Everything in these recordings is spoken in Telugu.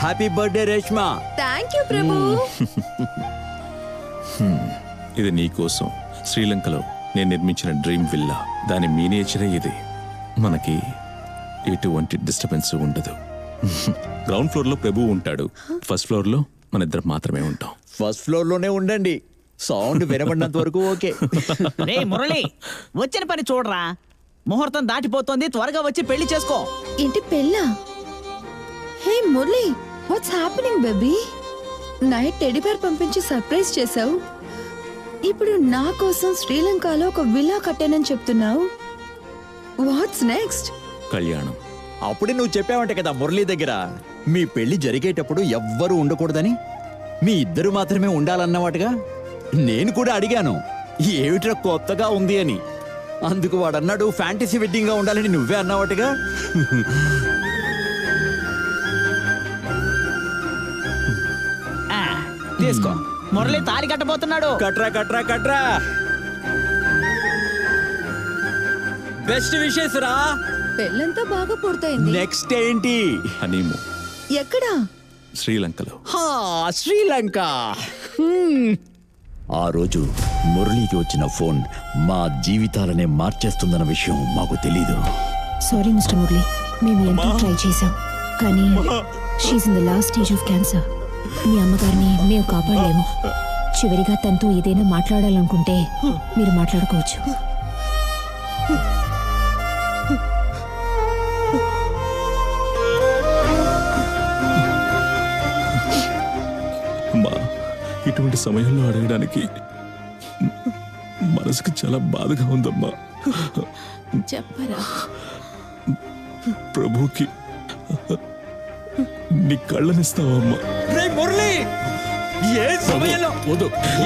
Happy birthday Reshma. Thank you Prabhu. ఇది నీకోసం శ్రీలంకలో నేను నిర్మించిన డ్రీమ్ విల్లా. దాని మీనేచరే ఇది. మనకి ఎటువంటి డిస్టర్బెన్స్ ఉండదు. గ్రౌండ్ ఫ్లోర్ లో ప్రభు ఉంటాడు, ఫస్ట్ ఫ్లోర్ లో మన ఇద్దరం మాత్రమే ఉంటాం. ఫస్ట్ ఫ్లోర్ లోనే ఉండండి, సౌండ్ వినబడినంత వరకు ఓకే. రే మురళి, వచ్చిన పని చూడరా, ముహూర్తం దాటిపోతోంది, త్వరగా వచ్చి పెళ్లి చేసుకో. ఏంటి పెళ్ళా? Hey Murali, what's happening baby? Night teddy bear పంపించి సర్ప్రైజ్ చేసావు, ఇప్పుడు నా కోసం శ్రీలంకలో ఒక విల్లా కట్టానని చెప్తున్నావు. What's next? కళ్యాణం. అప్పుడే నువ్వు చెప్పావంట కదా మురళి దగ్గర, మీ పెళ్లి జరిగేటప్పుడు ఎవ్వరూ ఉండకూడదని, మీ ఇద్దరు మాత్రమే ఉండాలన్నవాటుగా. నేను కూడా అడిగాను ఏమిట్రా కొత్తగా ఉంది అని. అందుకు వాడన్నాడు ఫ్యాంటసీ వెడ్డింగ్ గా ఉండాలని నువ్వే అన్నావాటుగా. తీసుకో, మురళి తాళి కట్టబోతున్నాడు. కట్రా కట్రా కట్రా. బెస్ట్ విషెస్ రా. పెళ్ళంతా బాగా పూర్తయింది. నెక్స్ట్ ఏంటి? హనీమూన్. ఎక్కడా? శ్రీలంకలో. శ్రీలంక. ఆ రోజు మురళికి వచ్చిన ఫోన్ మా జీవితాలనే మార్చేస్తుందన్న విషయం మాకు తెలీదు. సారీ మిస్టర్ మురళి, మేము ఎంతో ట్రై చేశాం, కానీ she's in the last stage of cancer. మీ అమ్మగారిని మేము కాపాడలేము. చివరిగా తనతో ఏదైనా మాట్లాడాలనుకుంటే మీరు మాట్లాడుకోవచ్చు. అమ్మా, ఇటువంటి సమయంలో అడగడానికి మనసుకి చాలా బాధగా ఉందమ్మా. చెప్పరా. ప్రభుకి నీ కళ్ళనిస్తావమ్మా. మురళి, ఏ సమయంలో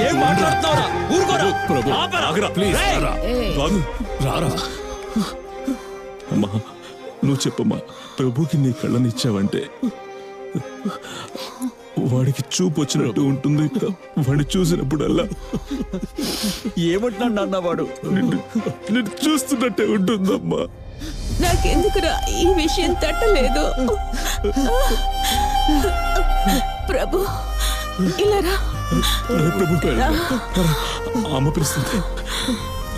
ఏం మాట్లాడుతున్నావురా? ఊరుకోరా. ప్రభు, ఆగరా, ప్లీజ్. రారా. అమ్మా, నువ్వు చెప్పమ్మా, ప్రభుకి నీ కళ్ళనిచ్చావంటే వాడికి చూపు వచ్చినట్టు ఉంటుంది. వాడిని చూసినప్పుడల్లా ఏమంటున్నాడు అన్నవాడు నేను చూస్తున్నట్టే ఉంటుందమ్మా. నాకెందుకురా ఈ విషయం తట్టలేదు. ప్రభు ఇలా రా. ప్రభు, అమ్మ పిలుస్తుంది.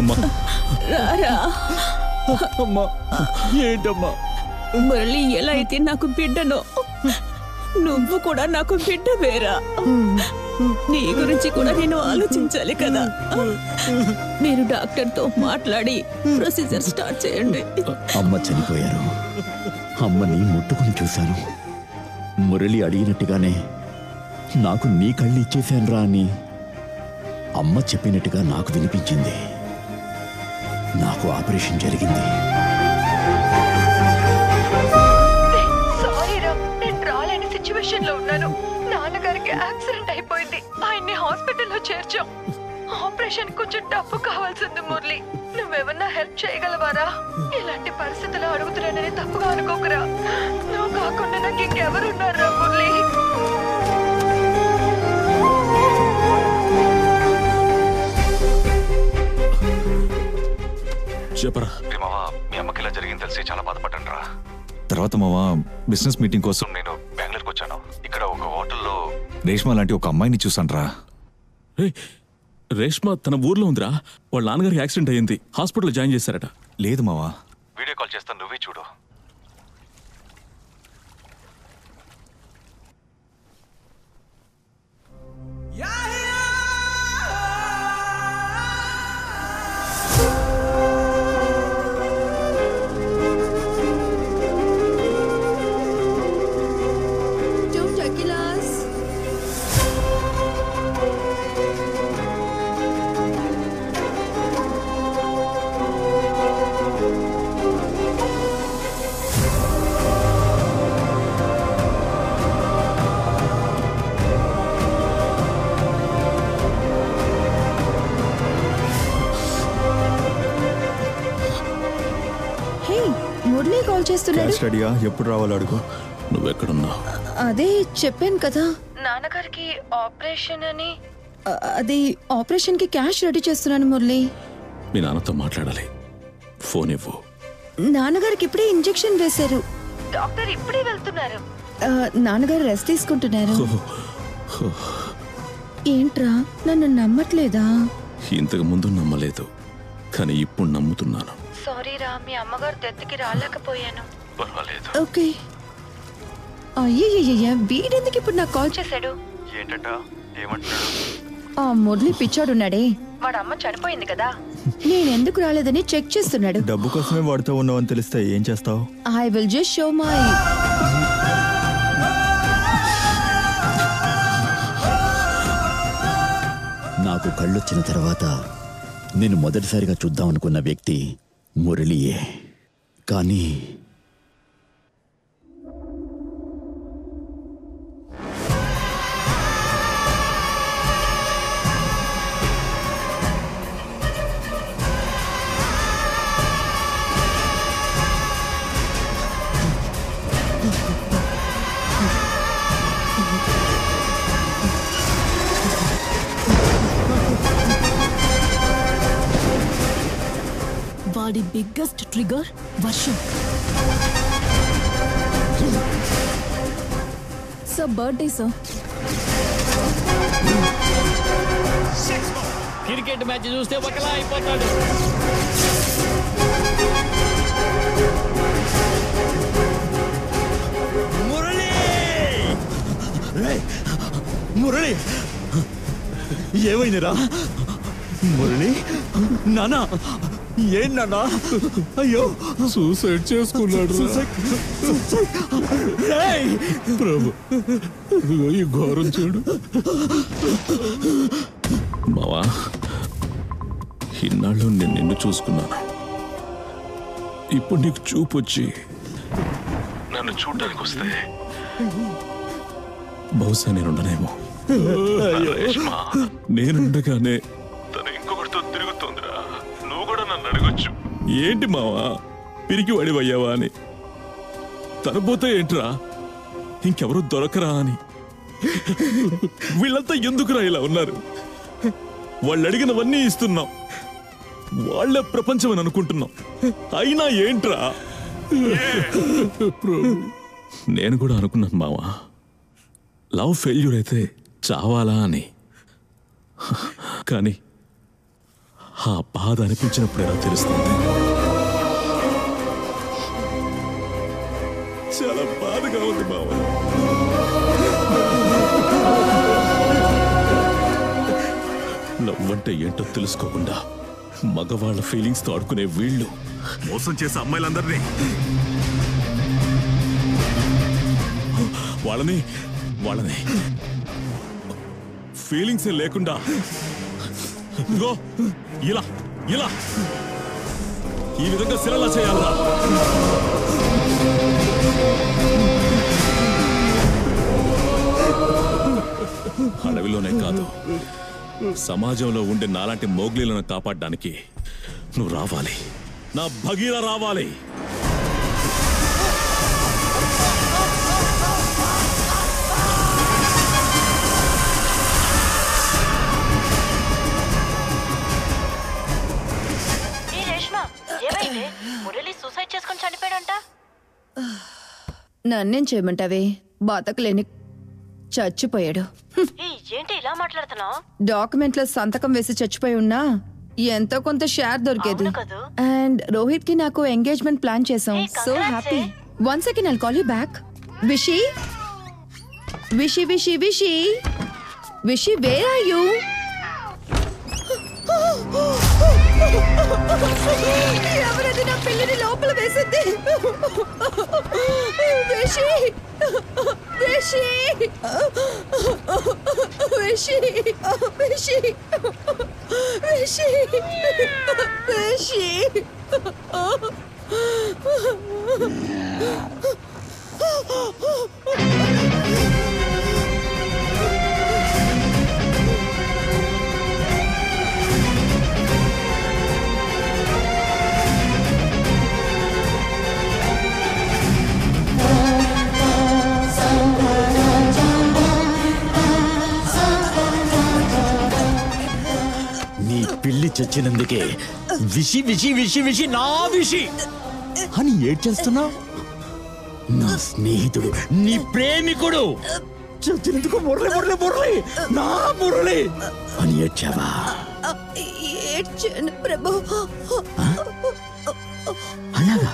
అమ్మా రారా. అమ్మా, ఏంటమ్మా? మురళి ఎలా అయితే నాకు బిడ్డనో, నువ్వు కూడా నాకు బిడ్డ వేరా. నీ గురించి కూడా నేను ఆలోచించాలి కదా. మీరు డాక్టర్తో మాట్లాడి ప్రొసీజర్ స్టార్ట్ చేయండి. అమ్మ చనిపోయారు, అమ్మని ముట్టుకుని చూశాను. మురళి అడిగినట్టుగానే నాకు నీ కళ్ళు ఇచ్చేశానురా అని అమ్మ చెప్పినట్టుగా నాకు వినిపించింది. నాకు ఆపరేషన్ జరిగింది. సిచ్యువేషన్ లో ఉన్నాను. నాన్నగారికి యాక్సిడెంట్ అయిపోయింది, ఆయన్ని హాస్పిటల్లో చేర్చాం. ఆపరేషన్ కొంచెం డబ్బు కావాల్సింది మురళి, నువ్వేమన్నా హెల్ప్ చేయగలవారా? ఇలాంటి పరిస్థితుల్లో అడుగుతున్నానని తప్పుగా అనుకోకురా. నువ్వు కాకుండా నాకు ఇంకెవరున్నారా మురళి? చెప్పరా. మీ అమ్మకి ఇలా జరిగింది తెలిసి చాలా బాధపడ్డాను రా. తర్వాత మావా, బిజినెస్ మీటింగ్ కోసం నేను బెంగళూరుకి వచ్చాను. ఇక్కడ ఒక హోటల్లో రేష్మా లాంటి ఒక అమ్మాయిని చూసాను రా. రేష్మా తన ఊర్లో ఉందిరా. వాళ్ళ నాన్నగారికి యాక్సిడెంట్ అయ్యింది, హాస్పిటల్ జాయిన్ చేశారట. లేదు మావా, వీడియో కాల్ చేస్తాను, నువ్వే చూడు. స్టడీయా, ఎప్పుడు రావాలో అడుగు. నువ్వెక్కడున్నావు? అదే చెప్పాను కదా, నాన్నగారికి ఆపరేషన్ అని. అది ఆపరేషన్ కి క్యాష్ రెడీ చేస్తున్నాను మురళి. మీ నాన్నతో మాట్లాడాలి. ఫోన్ ఇవ్వు. నాన్నగారికి ఇప్పుడే ఇంజెక్షన్ వేశారు. డాక్టర్ ఇప్పుడే వెళ్తున్నారు. నాన్నగారు రెస్ట్ తీసుకుంటున్నారు. ఏంట్రా నన్ను నమ్మట్లేదా? ఇంతకు ముందు నమ్మలేదు, కానీ ఇప్పుడు నమ్ముతున్నాను. సారీ రా, మీ అమ్మగారు దెత్తికి రాలేకపోయాను. పర్వాలేదు. ఓకే. అయ్యయ్యయ్య, వీడెందుకు ఇప్పుడు నాకు కాల్ చేశాడు? ఏంటంట? ఏమంటున్నాడు? ఆ మురళి పిచ్చాడున్నాడే, వాడు అమ్మ చనిపోయింది కదా, నేనెందుకు రాలేదని చెక్ చేస్తున్నాడు. డబ్బు కోసమే వాడుతూ ఉన్నావని తెలిస్తే ఏం చేస్తావు? I will just show my. నాకు కళ్ళొచ్చిన తర్వాత నేను మొదటిసారిగా చూద్దామనుకున్న వ్యక్తి మురళియే. కానీ వాడి బిగ్గెస్ట్ ట్రిగర్ వర్షం. Sir birthday sir. Cricket match చూస్తే ఒకలా అయిపోతాడు. మురళి! మురళి ఏమైందిరా? మురళి నానా, ఏం నానా? అయ్యో, సూసైడ్ చేసుకున్నాడు. ప్రభు, ఈ ఘోరం చూడు. బావా, ఇన్నాళ్ళు నేను నిన్ను చూసుకున్నాను. ఇప్పుడు నీకు చూపు వచ్చి నన్ను చూడడానికి వస్తే బహుశా నేనుండనేమో. నేనుండగానే తను ఇంకొకటితో తిరుగుతుందిరా. నువ్వు కూడా నన్ను అడగొచ్చు, ఏంటి మావా పిరికి వాడివయ్యావా అని. తను పోతే ఏంట్రా, ఇంకెవరూ దొరకరా అని. వీళ్ళంతా ఎందుకురా ఇలా ఉన్నారు? వాళ్ళు అడిగినవన్నీ ఇస్తున్నాం, వాళ్ళే ప్రపంచం అని అనుకుంటున్నాం. అయినా ఏంట్రా? నేను కూడా అనుకున్నాను మావా, లవ్ ఫెయిల్యూర్ అయితే చావాలా అని. కానీ ఆ బాధ అనిపించినప్పుడు ఎలా తెలుస్తుంది? చాలా బాధగా ఉంది మావా. లవ్ అంటే ఏంటో తెలుసుకోకుండా మగవాళ్ళ ఫీలింగ్స్ తో ఆడుకునే వీళ్ళు మోసం చేసే అమ్మాయిలందరినీ, వాళ్ళని ఫీలింగ్స్ లేకుండా ఇదిగో ఇలా ఇలా ఈ విధంగా శిలలా చేయాలా? అడవిలోనే కాదు, సమాజంలో ఉండే నాలాంటి మోగ్లీలను కాపాడడానికి నువ్వు రావాలి, నా భగీర రావాలి. మురళి సూసైడ్ చేసుకొని చనిపోయాడంట. నన్నేం చేయమంటావే, బతకలేని చచ్చిపోయాడు. ఏంటి ఇలా మాట్లాడుతున్నావు? డాక్యుమెంట్ లో సంతకం వేసి చచ్చిపోయి ఉన్నా ఎంతో కొంత షేర్ దొరికేది. అండ్ రోహిత్ కి నాకు ఎంగేజ్మెంట్ ప్లాన్ చేసాం. So happy. One second, I'll call you back. Vishi Vishi Vishi Vishi Vishi, where are you? ఎవరది నా పిల్లిని లోపల వేసింది? విషి విషి విషి విషి విషి విషి. చచ్చినందుకే విషి విషి విషి విషి నా విషి అని ఏడ్చేస్తున్నావు. నా స్నేహితుడు, నీ ప్రేమికుడు చచ్చినందుకు మురళి మురళి మురళి నా మురళి అని ఏడ్చావా? ఏడ్చాను ప్రభు. అలాగా?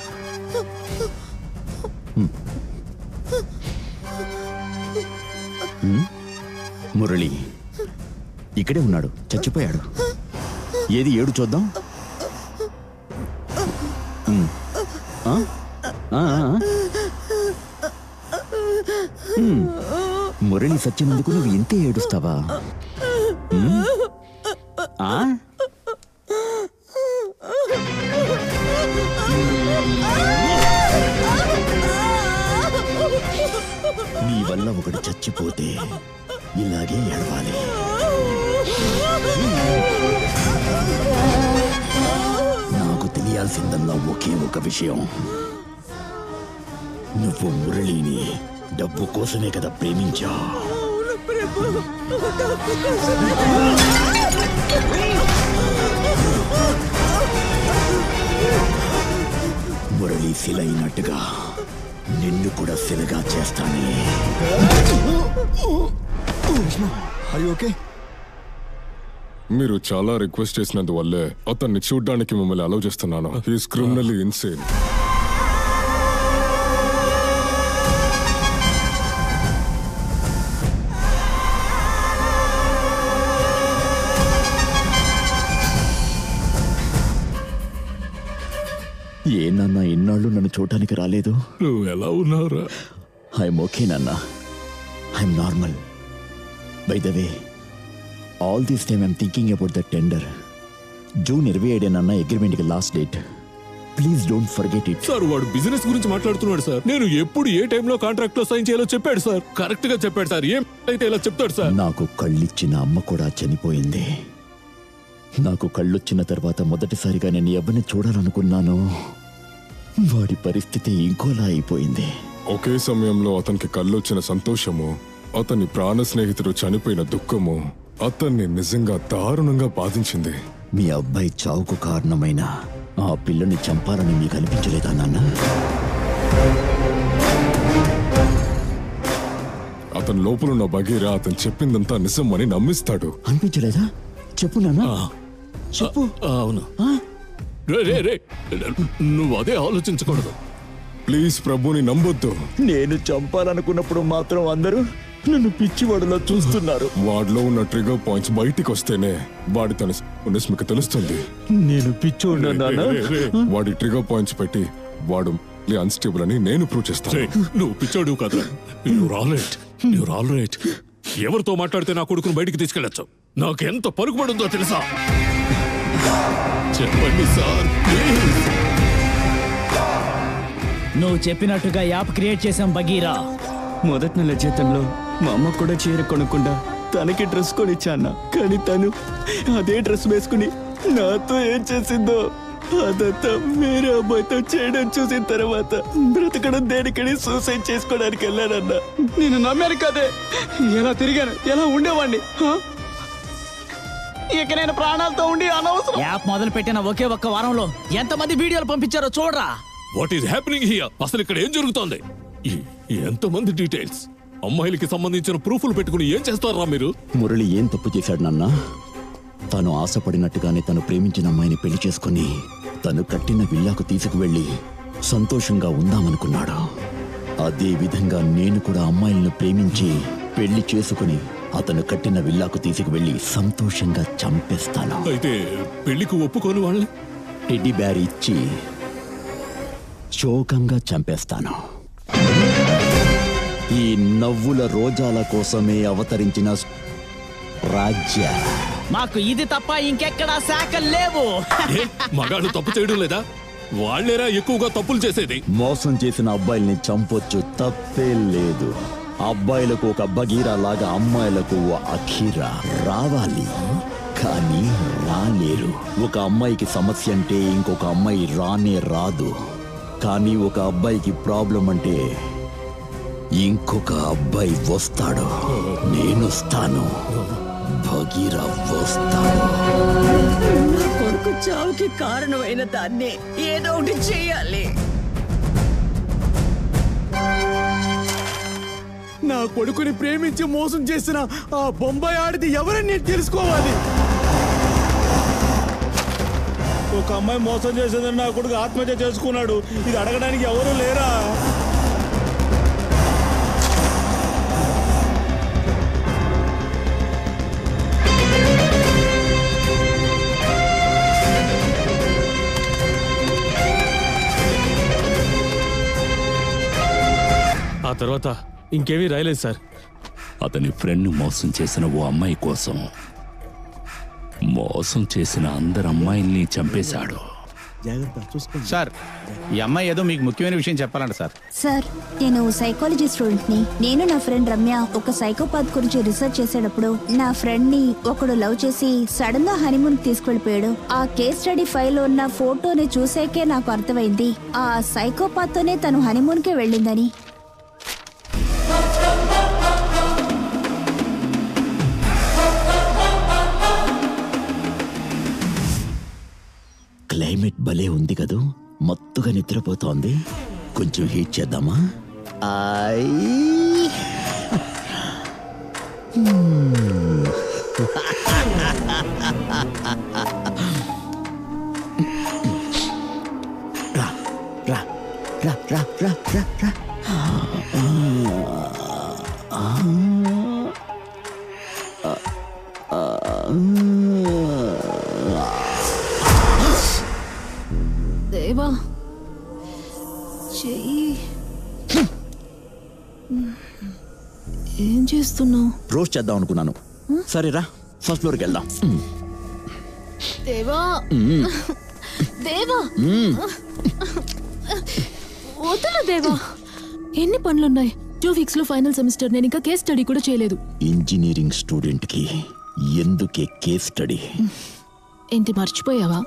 మురళి ఇక్కడే ఉన్నాడు, చచ్చిపోయాడు. ఏది ఏడు చూద్దాం. మురళి సచ్చినందుకు నువ్వు ఇంతే ఏడుస్తావా? నీ వల్ల ఒకడు చచ్చిపోతే ఇలాగే ఏడవాలి. నాకు తెలియాల్సిందల్లా ఒకే ఒక విషయం. నువ్వు మురళిని డబ్బు కోసమే కదా ప్రేమించా? మురళి శిలైనట్టుగా నిన్ను కూడా శిలగా చేస్తానే. ఓకే. మీరు చాలా రిక్వెస్ట్ చేసినందువల్లే అతన్ని చూడ్డానికి మిమ్మల్ని అలౌ చేస్తున్నాను. He's criminally insane. ఏ నాన్న ఇన్నాళ్ళు నన్ను చూడటానికి రాలేదు? నువ్వు ఎలా ఉన్నావురా? ఐఎమ్ ఓకే నాన్న, I'm normal. By the way, all this time I'm thinking about the tender. June 27 నాన్న అగ్రిమెంట్కి last date. Please don't forget it. Sir వాడు బిజినెస్ గురించి మాట్లాడుతున్నాడు సార్. నేను ఎప్పుడు ఏ టైంలో కాంట్రాక్ట్ లో సైన్ చేయాలో చెప్పాడు సార్. కరెక్ట్ గా చెప్పాడు సార్. ఏం అయితే ఇలా చెప్తాడు సార్. నాకు కళ్ళిచ్చిన అమ్మ కూడా చనిపోయింది. నాకు కళ్ళొచ్చిన తర్వాత మొదటిసారిగా నేను ఎవరిని చూడాలనుకున్నాను, వాడి పరిస్థితి ఇంకోలా అయిపోయింది. ఒకే సమయంలో అతనికి కళ్ళొచ్చిన సంతోషము, అతని ప్రాణ స్నేహితుడు చనిపోయిన దుఃఖము అతన్ని నిజంగా దారుణంగా బాధించింది. మీ అబ్బాయి చావుకు కారణమైన ఆ పిల్లని చంపాలని మీకు అనిపించలేదా నాన్న? అతని లోపలున్న బగీరా అతను చెప్పిందంతా నిజం అని నమ్మిస్తాడు. అనిపించలేదా? చెప్పు నాన్న, చెప్పు. అవును. నువ్వు అదే ఆలోచించకూడదు. ప్లీజ్ ప్రభుని నమ్మొద్దు. నేను చంపాలనుకున్నప్పుడు మాత్రం అందరూ నన్ను పిచ్చివాడులా చూస్తున్నారు. వాడిలో ఉన్న ట్రిగర్ పాయింట్స్ బయటికి వస్తేనే వాడి తన మీకు తెలుస్తుంది. నేను పిచ్చోడ్నా నాన్న? వాడి ట్రిగర్ పాయింట్స్ పెట్టి వాడు అన్స్టేబుల్ అని నేను ప్రూవ్ చేస్తాను. నువ్వు పిచ్చోడు కాదు. You're all right. ఎవరితో మాట్లాడితే నా కొడుకును బయటికి తీసుకెళ్ళచ్చు. నాకు ఎంత పలుకుబడుందో తెలుసా? చెప్పండి సార్. నువ్వు చెప్పినట్టుగా యాప్ క్రియేట్ చేసాం బగీరా. మొదటి నెల జీతంలో మా అమ్మ కూడా చీర కొనుక్కుండా తనకి డ్రెస్ కొనిచ్చాన్న. కానీ తను అదే డ్రెస్ వేసుకుని నాతో ఏం చేసిందో అదంతా వేరే అబ్బాయితో చేయడం చూసిన తర్వాత బ్రతకడం దేనికని సూసైడ్ చేసుకోవడానికి వెళ్ళానన్నా. నేను నమ్మాను కదే, ఎలా తిరిగాను, ఎలా ఉండేవాడిని. ఇక నేను ప్రాణాలతో ఉండి అనవసరం. యాప్ మొదలు పెట్టిన ఒకే ఒక్క వారంలో ఎంతమంది వీడియోలు పంపించారో చూడరా. What is happening here? అసలు ఇక్కడ ఏం జరుగుతోంది? ఎంతమంది డీటెయిల్స్, అమ్మాయిలకి సంబంధించిన ప్రూఫ్లు పెట్టుకుని ఏం చేస్తారా మీరు? మురళి ఏం తప్పు చేశాడు నాన్న? తను ఆశపడినట్టుగానే తను ప్రేమించిన అమ్మాయిని పెళ్లి చేసుకుని తను కట్టిన విల్లాకు తీసుకువెళ్ళి సంతోషంగా ఉందామనుకున్నాడు. అదే విధంగా నేను కూడా అమ్మాయిలను ప్రేమించి పెళ్లి చేసుకుని అతను కట్టిన విల్లాకు తీసుకువెళ్ళి సంతోషంగా చంపేస్తాను. అయితే పెళ్లికి ఒప్పుకోని వాళ్ళని టెడ్డీ బ్యార్ ఇచ్చి శోకంగా చంపేస్తాను. ఈ నవ్వుల రోజాల కోసమే అవతరించిన రాజ్య. మాకు ఇది తప్ప ఇంకెక్కడా శాఖలు లేవు. మగాళ్ళు తప్పు చేయడం లేదా? వాళ్ళేరా ఎక్కువగా తప్పులు చేసేది. మోసం చేసిన అబ్బాయిల్ని చంపొచ్చు, తప్పే లేదు. అబ్బాయిలకు ఒక బగీరా లాగా అమ్మాయిలకు ఓ అఖీరా రావాలి, కానీ రాలేరు. ఒక అమ్మాయికి సమస్య అంటే ఇంకొక అమ్మాయి రానే రాదు. కానీ ఒక అబ్బాయికి ప్రాబ్లం అంటే ఇంకొక అబ్బాయి వస్తాడు. నేనొస్తాను, భగీరా వస్తాడు. చావుకి కారణమైన దాన్ని ఏదో ఒకటి చేయాలి. నా కొడుకుని ప్రేమించి మోసం చేసిన ఆ బొంబాయి ఆడిది ఎవరని నేను తెలుసుకోవాలి. ఒక అమ్మాయి మోసం చేసేదని నా కొడుకు ఆత్మహత్య చేసుకున్నాడు. ఇది అడగడానికి ఎవరు లేరా? ఆ తర్వాత ఇంకేమీ రాయలేదు సార్. అతని ఫ్రెండ్ మోసం చేసిన ఓ అమ్మాయి కోసం మోసం చేసిన అందరు అమ్మాయిల్ని చంపేశాడు. సార్, ఈ అమ్మాయి ఏదో మీకు ముఖ్యమైన విషయం చెప్పాలంట సార్. సార్, నేను సైకాలజీ స్టూడెంట్ ని. నేను నా ఫ్రెండ్ రమ్య ఒక సైకోపాత్ గురించి రీసెర్చ్ చేసేటప్పుడు నా ఫ్రెండ్ ని ఒకడు లవ్ చేసి సడన్ గా హనీమూన్ తీసుకెళ్లిపోయాడు. ఆ కేస్ స్టడీ ఫైల్ ఉన్న ఫోటోని చూసాకే నాకు అర్థమైంది ఆ సైకోపాత్ తోనే తను హనీమూన్ కి వెళ్ళిందని. క్లైమేట్ భలే ఉంది కదూ, మత్తుగా నిద్రపోతోంది. కొంచెం హీట్ చేద్దామా? రా రా రా రా రా రా రా. దేవా, చెయ్యి. ఏం చేస్తున్నావు? రోస్ట్ చేద్దాం అనుకున్నాను. సరేరా, ఫస్ట్ ఫ్లోర్కి వెళ్దాం. దేవా, దేవా, వదలు దేవా. ఎన్ని పనులున్నాయి? 2 వీక్స్ లో ఫైనల్ సెమిస్టర్. నేను ఇంకా కేస్ స్టడీ కూడా చేయలేదు. ఇంజనీరింగ్ స్టూడెంట్ కి ఎందుకే కేస్ స్టడీ? ఏంటి మర్చిపోయావా?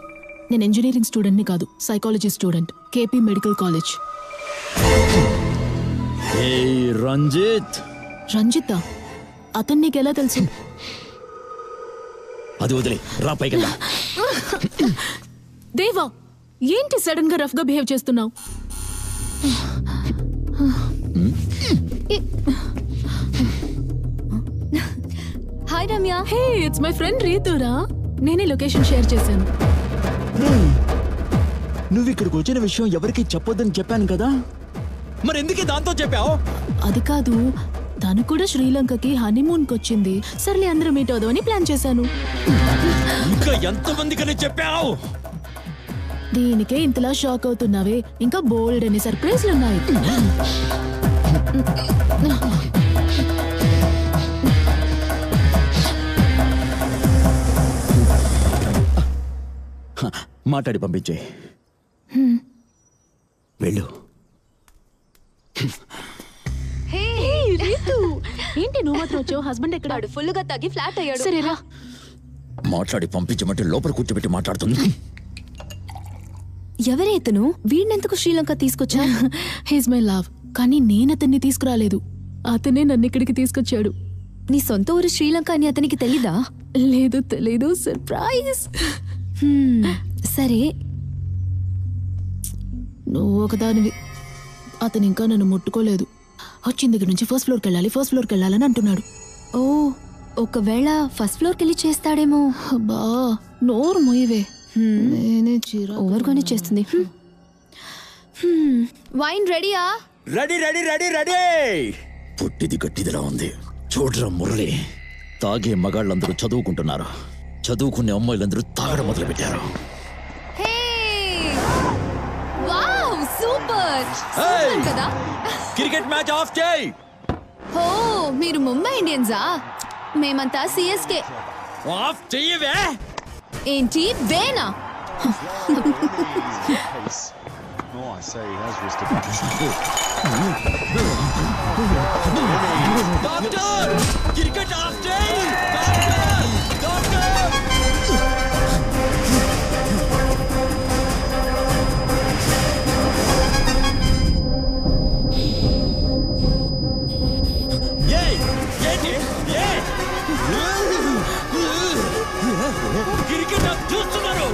నేను ఇంజనీరింగ్ స్టూడెంట్ ని కాదు, psychology student, KP medical college. Ranjith. రంజితా? అతను నీకెలా తెలుసు? అది వదిలే, రా పైకి వెళ్దాం. దేవా, ఏంటి సడన్ గా రఫ్ గా బిహేవ్ చేస్తున్నావు? Hi Ramya. Hey, it's my friend రీతురా. నేనే లొకేషన్ షేర్ చేశాను. నువ్వు ఇక్కడికి వచ్చిన విషయం ఎవరికి చెప్పొద్దని చెప్పాను కదా, మరి ఎందుకే దాంతో చెప్పావు? అది కాదు, తను కూడా శ్రీలంకకి హనీమూన్ కొచ్చింది. సర్లే అందరూ మీట్ అవుదామని ప్లాన్ చేశాను. ఇంకా ఎంతమందికని చెప్పావు? దీనికే ఇంతలా షాక్ అవుతున్నావే, ఇంకా బోల్డ్ అని సర్ప్రైజ్లు ఉన్నాయి. మాట్లాడి పంపించే. వెళ్ళు. ఏంటి నువ్వు మాత్రం వచ్చావు? హస్బెండ్ ఎక్కడ? ఫుల్ గా తగ్గి ఫ్లాట్ అయ్యాడు. సరేరా. మాట్లాడి పంపించమంటే లోపల కూర్చోబెట్టి మాట్లాడుతుంది. ఎవరే ఇతను? వీడినెందుకు శ్రీలంక తీసుకొచ్చా? He's my love. కానీ నేను అతన్ని తీసుకురాలేదు, అతనే నన్ను ఇక్కడికి తీసుకొచ్చాడు. నీ సొంత ఊరు శ్రీలంక అని అతనికి తెలీదా? లేదు, తెలీదు. సర్ప్రైజ్. సరే, నువ్వు ఒకదానివి. అతను ఇంకా నన్ను ముట్టుకోలేదు. వచ్చిన దగ్గర నుంచి ఫస్ట్ ఫ్లోర్కి వెళ్ళాలని అంటున్నాడు. ఓ, ఒకవేళ ఫస్ట్ ఫ్లోర్కి వెళ్ళి చేస్తాడేమో. బా, నోరు మొయ్యవే. నేనే ఓవర్గానే చేస్తుంది. వైన్ రెడీయా? Ready ready ready ready. పుట్టిది గట్టిదిలా ఉంది. చూడరా మురళి, తాగే మగాళ్ళందరూ చదువుకుంటున్నారు, చదువుకునే అమ్మాయిలందరూ తాగడం మొదలు పెట్టారు. కదా, క్రికెట్ మ్యాచ్ ఆఫ్ చేయి. ఓ, మీరు ముంబై ఇండియన్సా? మేమంతా సిఎస్కే. ఆఫ్ చెయ్యవే. ఏంటి వేనా? డాక్టర్, క్రికెట్ ఆఫ్ చేయి. డాక్టర్. క్రికెట్ చూస్తున్నారు.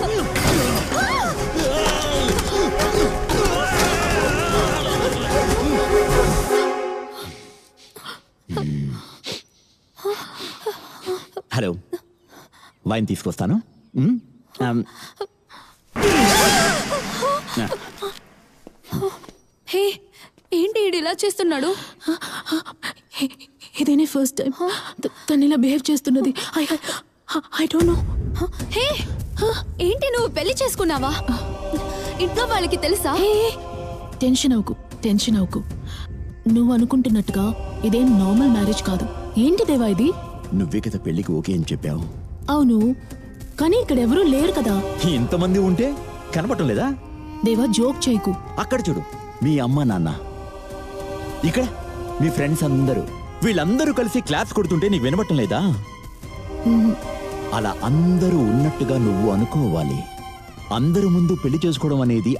వైన్ తీసుకొస్తాను. హే ఏంటి ఈడు ఇలా చేస్తున్నాడు? ఇదేనే ఫస్ట్ టైం తను ఇలా బిహేవ్ చేస్తున్నది. I don't know. హే ఏంటి నువ్వు పెళ్లి చేసుకున్నావా? ఇంట్లో వాళ్ళకి తెలుసా? టెన్షన్ అవ్వకు. నువ్వు అనుకుంటున్నట్టుగా ఇదేం నార్మల్ మ్యారేజ్ కాదు. ఏంటి దేవా ఇది? నువ్వే కదా పెళ్లికి ఓకే అని చెప్పావు. అవును, కానీ ఇక్కడ ఎవరూ లేరు కదా. ఇంతమంది ఉంటే కనపడటం లేదా? దేవా జోక్ చేయకు. అక్కడ చూడు, మీ అమ్మ నాన్న, ఇక్కడ మీ ఫ్రెండ్స్ అందరూ, వీళ్ళందరూ కలిసి క్లాప్స్ కొడుతుంటే నీకు వినపడటం లేదా? అలా అందరూ ఉన్నట్టుగా నువ్వు అనుకోవాలి. అందరి ముందు పెళ్లి చేసుకోవడం అనేది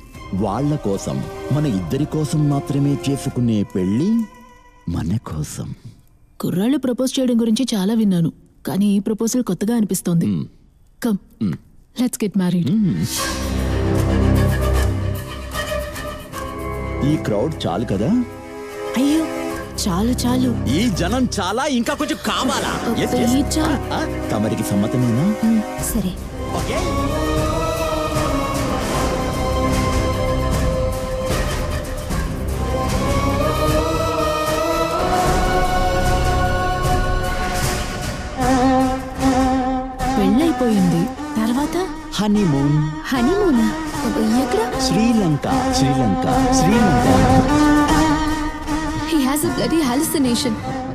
వాళ్ళ కోసం, మన ఇద్దరి కోసం మాత్రమే చేసుకునే పెళ్లి మన కోసం. కుర్రాళ్ళు ప్రపోజ్ చేయడం గురించి చాలా విన్నాను, కానీ ఈ ప్రపోజల్ కొత్తగా అనిపిస్తోంది. Come let's get married. ఈ క్రౌడ్ చాలు కదా? అయ్యో చాలు. ఈ జనం చాలా, ఇంకా కొంచెం కావాలా? తమరికి సమ్మతమేనా? సరే. ఓకే. పెళ్ళైపోయింది, తర్వాత హనీమూనా? ఎక్కడ? Sri Lanka. He has a bloody hallucination.